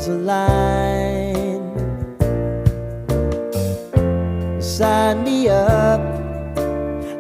dreams align. Sign me up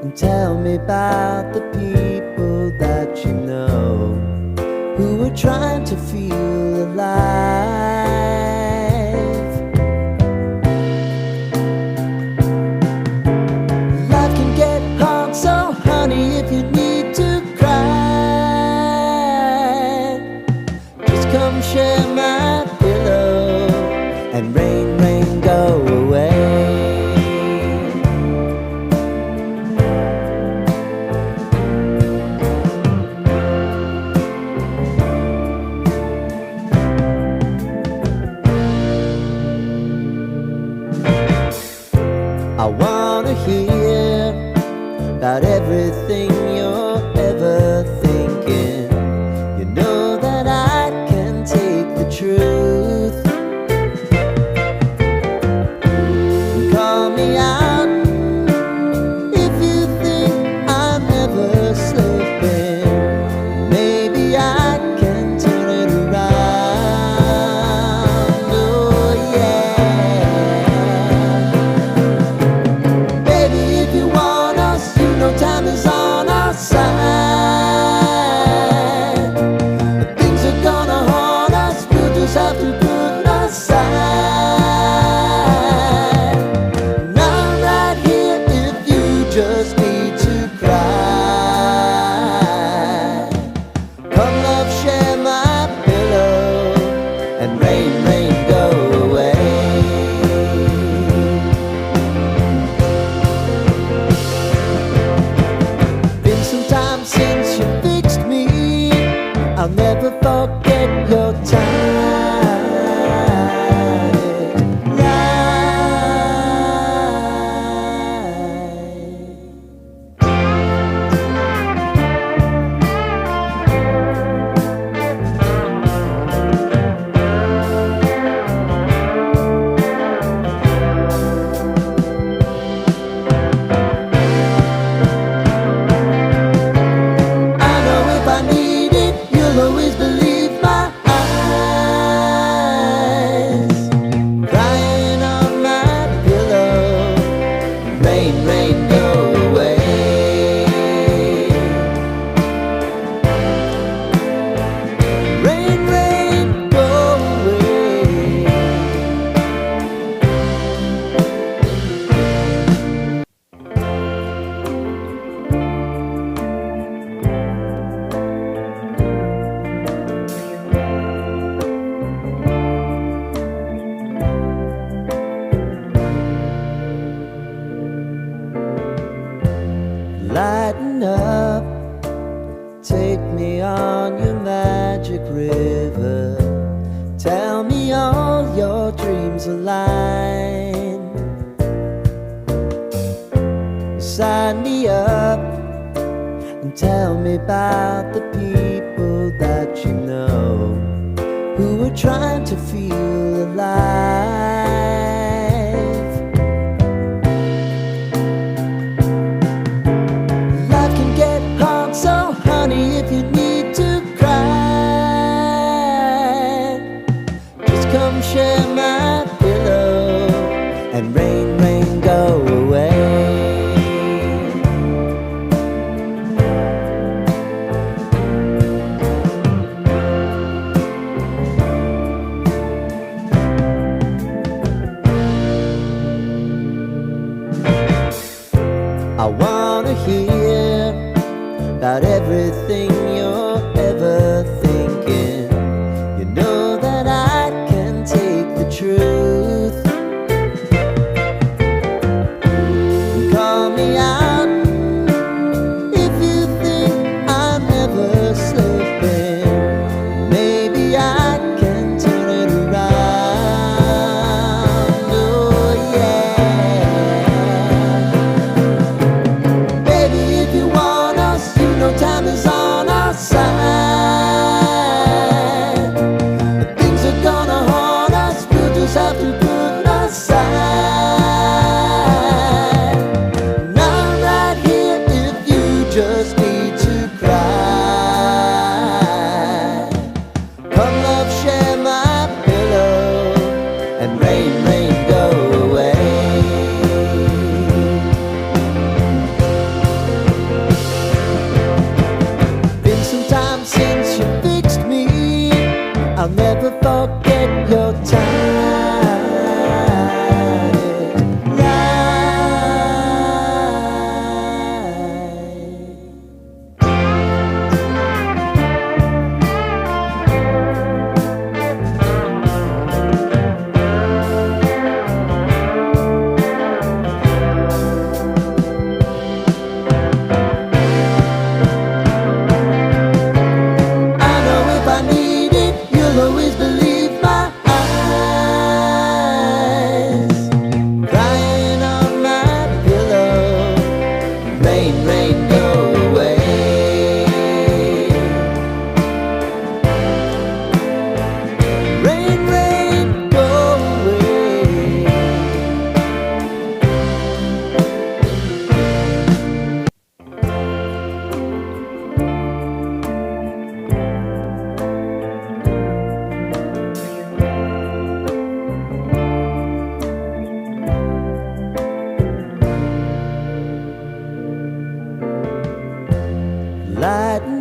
and tell me about the people that you know who are trying to feel alive. Life can get hard, so honey, if you need to cry, just come share my pillow and rain, rain, go away. I wanna hear about everything you're ever thinking. You know that I can take the truth. Call me out if you think I'm ever slipping. Maybe I can turn it around. Oh yeah. Time is on our side. But things are gonna haunt us. We'll just have to put aside. And I'm right here if you just need to cry. Come love, share my pillow and rain, rain, go away. Since you fixed me, I'll never forget your lighten up, take me on your magic river. Tell me all your dreams align. Sign me up and tell me about the people that you know who are trying to feel alive. So honey, if you need to cry, just come share my pillow and rain, rain, go away. I wanna hear about everything you're ever thinking. You know that I can take the truth. Call me out if you think I'm ever slipping. Maybe I can turn it around. Oh yeah. Baby, if you want us, you know time is on our side.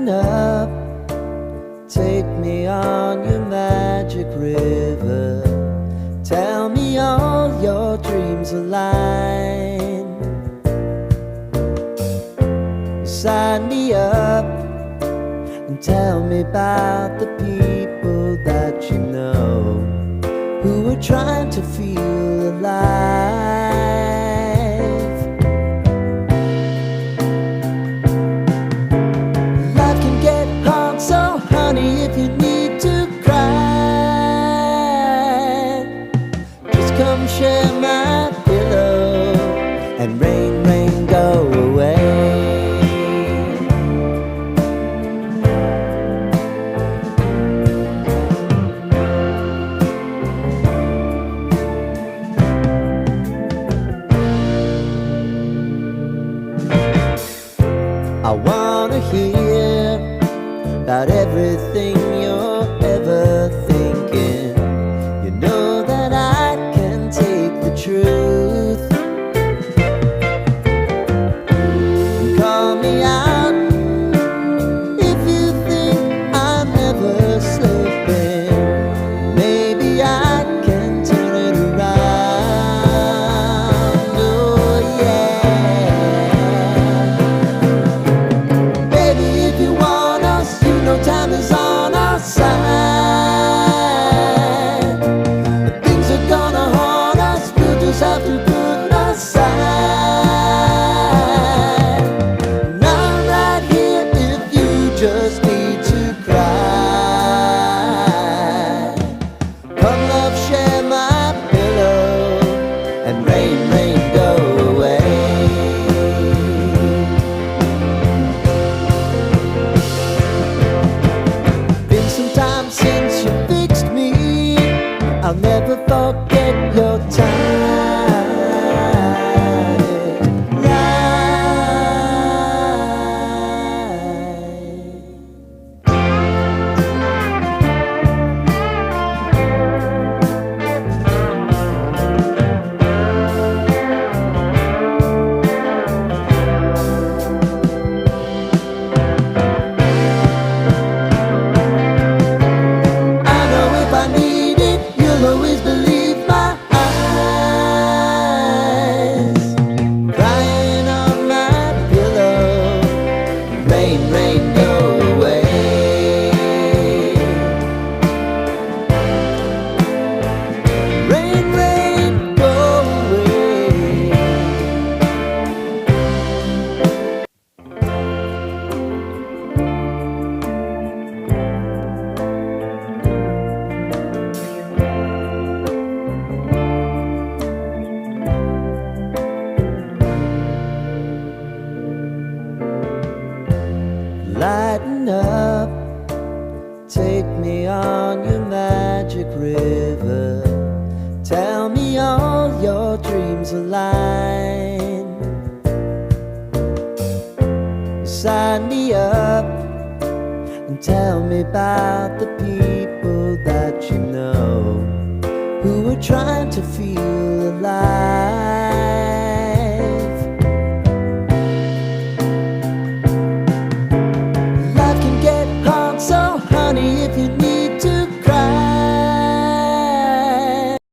Lighten up, take me on your magic river. Tell me all your dreams align. Sign me up and tell me about the people that you know who are trying to feel alive. Life can get hard, so honey, if you need to cry, just come share my pillow and rain, rain, go away. I wanna hear about everything you're ever thinking. You know that I can take the truth. And call me out if you think I'm ever slipping. Maybe I can turn it around. Oh yeah. Time is on our side. Things are gonna haunt us, we'll just have to put aside. And I'm right here if you just need to cry. Come love, share my pillow and rain, rain, go away. Since you fixed me, I'll never forget your time. Always believe my eyes. Crying on my pillow, rain, rain, go away. Rain, rain, go away. Lighten up, take me on your magic river. Tell me all your dreams align. Sign me up and tell me about the people that you know who are trying to feel alive.